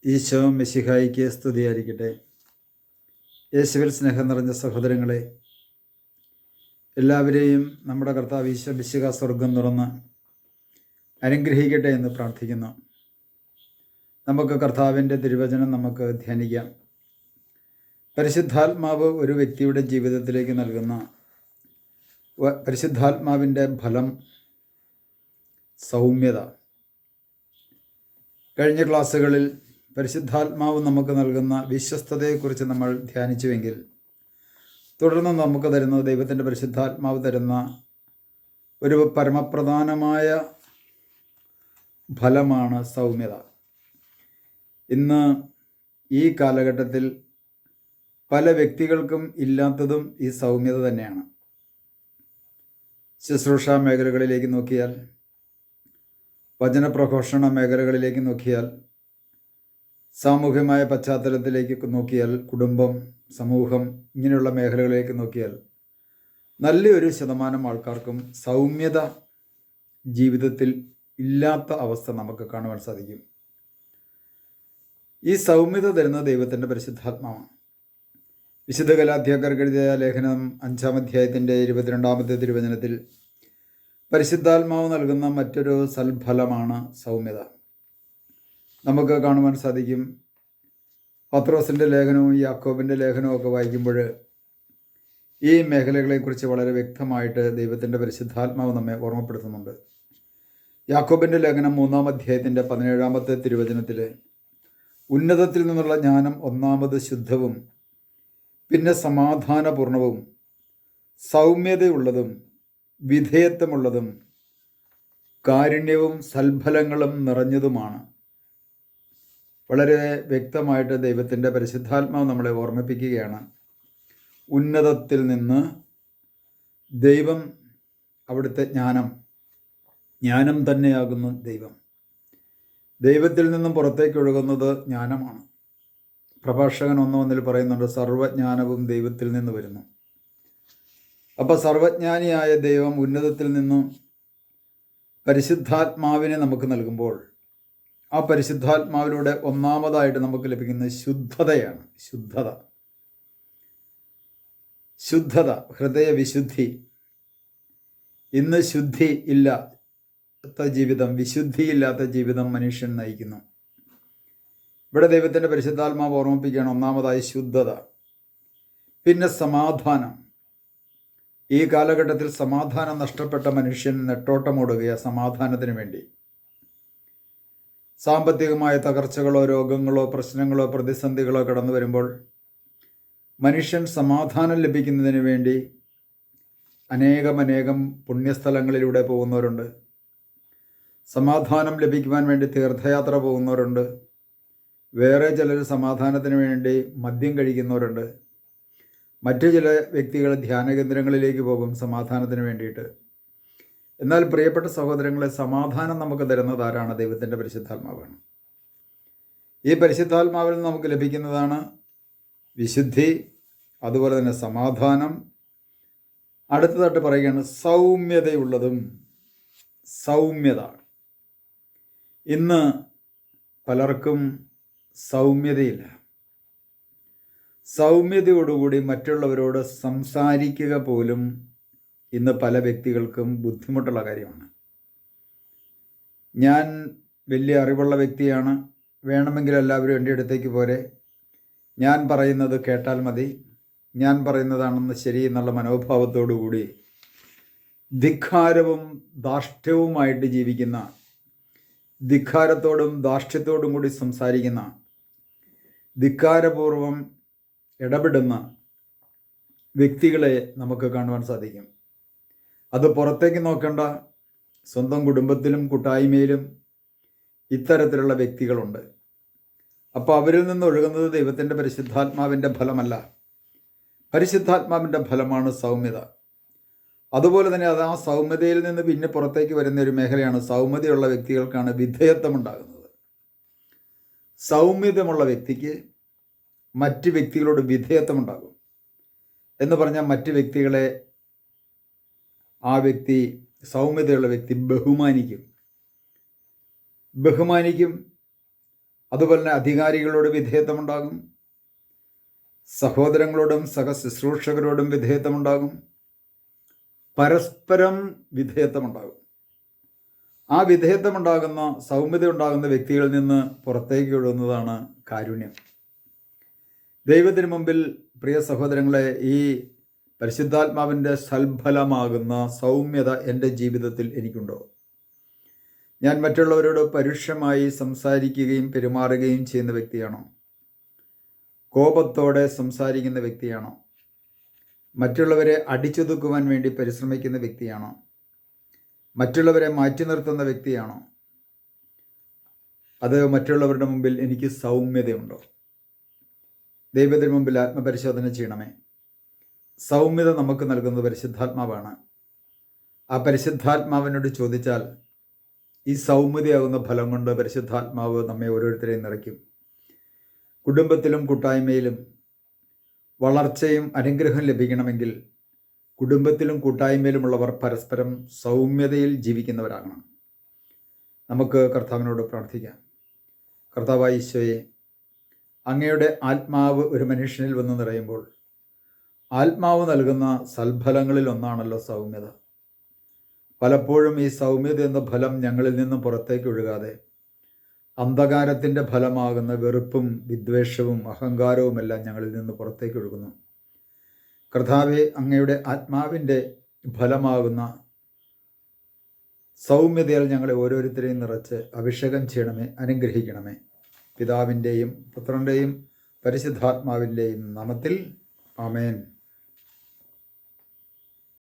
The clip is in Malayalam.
ഈശോ മിശിഹായിക്ക് സ്തുതിയായിരിക്കട്ടെ. യേശുവിൽ സ്നേഹം നിറഞ്ഞ സഹോദരങ്ങളെ, എല്ലാവരെയും നമ്മുടെ കർത്താവ് ഈശോ മിശിഹ സ്വർഗം തുറന്ന് അനുഗ്രഹിക്കട്ടെ എന്ന് പ്രാർത്ഥിക്കുന്നു. നമുക്ക് കർത്താവിൻ്റെ തിരുവചനം നമുക്ക് ധ്യാനിക്കാം. പരിശുദ്ധാത്മാവ് ഒരു വ്യക്തിയുടെ ജീവിതത്തിലേക്ക് നൽകുന്ന പരിശുദ്ധാത്മാവിൻ്റെ ഫലം സൗമ്യത. കഴിഞ്ഞ ക്ലാസ്സുകളിൽ പരിശുദ്ധാത്മാവ് നമുക്ക് നൽകുന്ന വിശ്വസ്തതയെക്കുറിച്ച് നമ്മൾ ധ്യാനിച്ചുവെങ്കിൽ, തുടർന്ന് നമുക്ക് തരുന്ന ദൈവത്തിൻ്റെ പരിശുദ്ധാത്മാവ് തരുന്ന ഒരു പരമപ്രധാനമായ ഫലമാണ് സൗമ്യത. ഇന്ന് ഈ കാലഘട്ടത്തിൽ പല വ്യക്തികൾക്കും ഇല്ലാത്തതും ഈ സൗമ്യത തന്നെയാണ്. ശുശ്രൂഷ മേഖലകളിലേക്ക് നോക്കിയാൽ, വചനപ്രഘോഷണ മേഖലകളിലേക്ക് നോക്കിയാൽ, സാമൂഹ്യമായ പശ്ചാത്തലത്തിലേക്ക് നോക്കിയാൽ, കുടുംബം, സമൂഹം, ഇങ്ങനെയുള്ള മേഖലകളിലേക്ക് നോക്കിയാൽ നല്ലൊരു ശതമാനം ആൾക്കാർക്കും സൗമ്യത ജീവിതത്തിൽ ഇല്ലാത്ത അവസ്ഥ നമുക്ക് കാണുവാൻ സാധിക്കും. ഈ സൗമ്യത തരുന്ന ദൈവത്തിൻ്റെ പരിശുദ്ധാത്മാവാണ്. വിശുദ്ധ ഗലാത്യക്കാർക്ക് എഴുതിയ ലേഖനം 5-ാം അധ്യായത്തിൻ്റെ 22-ാമത്തെ തിരുവചനത്തിൽ പരിശുദ്ധാത്മാവ് നൽകുന്ന മറ്റൊരു സൽഫലമാണ് സൗമ്യത. നമുക്ക് കാണുവാൻ സാധിക്കും. പത്രോസിൻ്റെ ലേഖനവും യാക്കോബിൻ്റെ ലേഖനവും ഒക്കെ വായിക്കുമ്പോൾ ഈ മേഖലകളെക്കുറിച്ച് വളരെ വ്യക്തമായിട്ട് ദൈവത്തിൻ്റെ പരിശുദ്ധാത്മാവ് നമ്മെ ഓർമ്മപ്പെടുത്തുന്നുണ്ട്. യാക്കോബിൻ്റെ ലേഖനം 3-ാം അധ്യായത്തിൻ്റെ 17-ാമത്തെ തിരുവചനത്തിൽ ഉന്നതത്തിൽ നിന്നുള്ള ജ്ഞാനം ഒന്നാമത് ശുദ്ധവും, പിന്നെ സമാധാനപൂർണവും, സൗമ്യതയുള്ളതും, വിധേയത്വമുള്ളതും, കാരുണ്യവും സൽഫലങ്ങളും നിറഞ്ഞതുമാണ്. വളരെ വ്യക്തമായിട്ട് ദൈവത്തിൻ്റെ പരിശുദ്ധാത്മാവ് നമ്മളെ ഓർമ്മിപ്പിക്കുകയാണ്. ഉന്നതത്തിൽ നിന്ന് ദൈവം, അവിടുത്തെ ജ്ഞാനം തന്നെയാകുന്നു ദൈവം. ദൈവത്തിൽ നിന്നും പുറത്തേക്ക് ഒഴുകുന്നത് ജ്ഞാനമാണ്. പ്രഭാഷകൻ 1:1 പറയുന്നുണ്ട്, സർവജ്ഞാനവും ദൈവത്തിൽ നിന്ന് വരുന്നു. അപ്പോൾ സർവജ്ഞാനിയായ ദൈവം ഉന്നതത്തിൽ നിന്നും പരിശുദ്ധാത്മാവിനെ നമുക്ക് നൽകുമ്പോൾ, ആ പരിശുദ്ധാത്മാവിലൂടെ ഒന്നാമതായിട്ട് നമുക്ക് ലഭിക്കുന്ന ശുദ്ധതയാണ്. ശുദ്ധത, ഹൃദയവിശുദ്ധി. ഇന്ന് ശുദ്ധി ഇല്ലാത്ത ജീവിതം, വിശുദ്ധിയില്ലാത്ത ജീവിതം മനുഷ്യൻ നയിക്കുന്നു. ഇവിടെ ദൈവത്തിൻ്റെ പരിശുദ്ധാത്മാവ് ഓർമ്മിപ്പിക്കുകയാണ്, ഒന്നാമതായി ശുദ്ധത, പിന്നെ സമാധാനം. ഈ കാലഘട്ടത്തിൽ സമാധാനം നഷ്ടപ്പെട്ട മനുഷ്യൻ നെട്ടോട്ടമോടുകയാണ് സമാധാനത്തിന് വേണ്ടി. സാമ്പത്തികമായ തകർച്ചകളോ രോഗങ്ങളോ പ്രശ്നങ്ങളോ പ്രതിസന്ധികളോ കടന്നു വരുമ്പോൾ മനുഷ്യൻ സമാധാനം ലഭിക്കുന്നതിന് വേണ്ടി അനേകം പുണ്യസ്ഥലങ്ങളിലൂടെ പോകുന്നവരുണ്ട്. സമാധാനം ലഭിക്കുവാൻ വേണ്ടി തീർത്ഥയാത്ര പോകുന്നവരുണ്ട്. വേറെ ചിലർ സമാധാനത്തിന് വേണ്ടി മദ്യം കഴിക്കുന്നവരുണ്ട്. മറ്റു ചില വ്യക്തികൾ ധ്യാനകേന്ദ്രങ്ങളിലേക്ക് പോകും സമാധാനത്തിന് വേണ്ടിയിട്ട്. എന്നാൽ പ്രിയപ്പെട്ട സഹോദരങ്ങളെ, സമാധാനം നമുക്ക് തരുന്നത് ആരാണ്? ദൈവത്തിൻ്റെ പരിശുദ്ധാത്മാവാണ്. ഈ പരിശുദ്ധാത്മാവിൽ നിന്ന് നമുക്ക് ലഭിക്കുന്നതാണ് വിശുദ്ധി, അതുപോലെ തന്നെ സമാധാനം. അടുത്തതായിട്ട് പറയുകയാണ് സൗമ്യതയുള്ളതും. സൗമ്യത. ഇന്ന് പലർക്കും സൗമ്യതയില്ല. സൗമ്യതയോടുകൂടി മറ്റുള്ളവരോട് സംസാരിക്കുക പോലും ഇന്ന് പല വ്യക്തികൾക്കും ബുദ്ധിമുട്ടുള്ള കാര്യമാണ്. ഞാൻ വലിയ അറിവുള്ള വ്യക്തിയാണ്, വേണമെങ്കിൽ എല്ലാവരും എൻ്റെ അടുത്തേക്ക് പോരെ, ഞാൻ പറയുന്നത് കേട്ടാൽ മതി, ഞാൻ പറയുന്നതാണെന്ന് ശരി എന്നുള്ള മനോഭാവത്തോടു കൂടി ധിക്കാരവും ധാർഷ്ട്യവുമായിട്ട് ജീവിക്കുന്ന, ധിക്കാരത്തോടും ധാർഷ്ട്യത്തോടും കൂടി സംസാരിക്കുന്ന, ധിക്കാരപൂർവം ഇടപെടുന്ന വ്യക്തികളെ നമുക്ക് കാണുവാൻ സാധിക്കും. അത് പുറത്തേക്ക് നോക്കേണ്ട, സ്വന്തം കുടുംബത്തിലും കൂട്ടായ്മയിലും ഇത്തരത്തിലുള്ള വ്യക്തികളുണ്ട്. അപ്പോൾ അവരിൽ നിന്ന് ഒഴുകുന്നത് ദൈവത്തിൻ്റെ പരിശുദ്ധാത്മാവിൻ്റെ ഫലമല്ല, പരിശുദ്ധാത്മാവിൻ്റെ ഫലമാണ് സൗമ്യത. അതുപോലെ തന്നെ അത് ആ സൗമ്യതയിൽ നിന്ന് പിന്നെ പുറത്തേക്ക് വരുന്ന ഒരു മേഖലയാണ്, സൗമ്യതയുള്ള വ്യക്തികൾക്കാണ് വിധേയത്വം ഉണ്ടാകുന്നത്. സൗമ്യതമുള്ള വ്യക്തിക്ക് മറ്റ് വ്യക്തികളോട് വിധേയത്വം ഉണ്ടാകും. എന്ന് പറഞ്ഞാൽ മറ്റ് വ്യക്തികളെ ആ വ്യക്തി, സൗമ്യതയുള്ള വ്യക്തി ബഹുമാനിക്കും. അതുപോലെ തന്നെ അധികാരികളോട് വിധേയത്വമുണ്ടാകും, സഹോദരങ്ങളോടും സഹശുശ്രൂഷകരോടും വിധേയത്വമുണ്ടാകും, പരസ്പരം വിധേയത്വമുണ്ടാകും. ആ വിധേയത്വമുണ്ടാകുന്ന, സൗമ്യത ഉണ്ടാകുന്ന വ്യക്തികളിൽ നിന്ന് പുറത്തേക്ക് ഒഴുകുന്നതാണ് കാരുണ്യം. ദൈവത്തിന് മുമ്പിൽ പ്രിയ സഹോദരങ്ങളെ, ഈ പരിശുദ്ധാത്മാവിൻ്റെ സൽഫലമാകുന്ന സൗമ്യത എൻ്റെ ജീവിതത്തിൽ എനിക്കുണ്ടോ? ഞാൻ മറ്റുള്ളവരോട് പരുഷമായി സംസാരിക്കുകയും പെരുമാറുകയും ചെയ്യുന്ന വ്യക്തിയാണോ? കോപത്തോടെ സംസാരിക്കുന്ന വ്യക്തിയാണോ? മറ്റുള്ളവരെ അടിച്ചൊതുക്കുവാൻ വേണ്ടി പരിശ്രമിക്കുന്ന വ്യക്തിയാണോ? മറ്റുള്ളവരെ മാറ്റി നിർത്തുന്ന വ്യക്തിയാണോ? അത് മറ്റുള്ളവരുടെ മുമ്പിൽ എനിക്ക് സൗമ്യതയുണ്ടോ? ദൈവത്തിന് മുമ്പിൽ ആത്മപരിശോധന ചെയ്യണമേ. സൗമ്യത നമുക്ക് നൽകുന്നത് പരിശുദ്ധാത്മാവാണ്. ആ പരിശുദ്ധാത്മാവിനോട് ചോദിച്ചാൽ ഈ സൗമ്യതയാകുന്ന ഫലം കൊണ്ട് പരിശുദ്ധാത്മാവ് നമ്മെ ഓരോരുത്തരെയും നിറയ്ക്കും. കുടുംബത്തിലും കൂട്ടായ്മയിലും വളർച്ചയും അനുഗ്രഹം ലഭിക്കണമെങ്കിൽ കുടുംബത്തിലും കൂട്ടായ്മയിലുമുള്ളവർ പരസ്പരം സൗമ്യതയിൽ ജീവിക്കുന്നവരാകണം. നമുക്ക് കർത്താവിനോട് പ്രാർത്ഥിക്കാം. കർത്താവായ ഈശോയെ, അങ്ങയുടെ ആത്മാവ് ഒരു മനുഷ്യനിൽ വന്ന് നിറയുമ്പോൾ ആത്മാവ് നൽകുന്ന സൽഫലങ്ങളിൽ ഒന്നാണല്ലോ സൗമ്യത. പലപ്പോഴും ഈ സൗമ്യത എന്ന ഫലം ഞങ്ങളിൽ നിന്നും പുറത്തേക്ക് ഒഴുകാതെ അന്ധകാരത്തിൻ്റെ ഫലമാകുന്ന വെറുപ്പും വിദ്വേഷവും അഹങ്കാരവുമെല്ലാം ഞങ്ങളിൽ നിന്ന് പുറത്തേക്ക് ഒഴുകുന്നു. കർത്താവേ, അങ്ങയുടെ ആത്മാവിൻ്റെ ഫലമാകുന്ന സൗമ്യതയാൽ ഞങ്ങളെ ഓരോരുത്തരെയും നിറച്ച് അഭിഷേകം ചെയ്യണമേ, അനുഗ്രഹിക്കണമേ. പിതാവിൻ്റെയും പുത്രൻ്റെയും പരിശുദ്ധാത്മാവിൻ്റെയും നാമത്തിൽ ആമേൻ.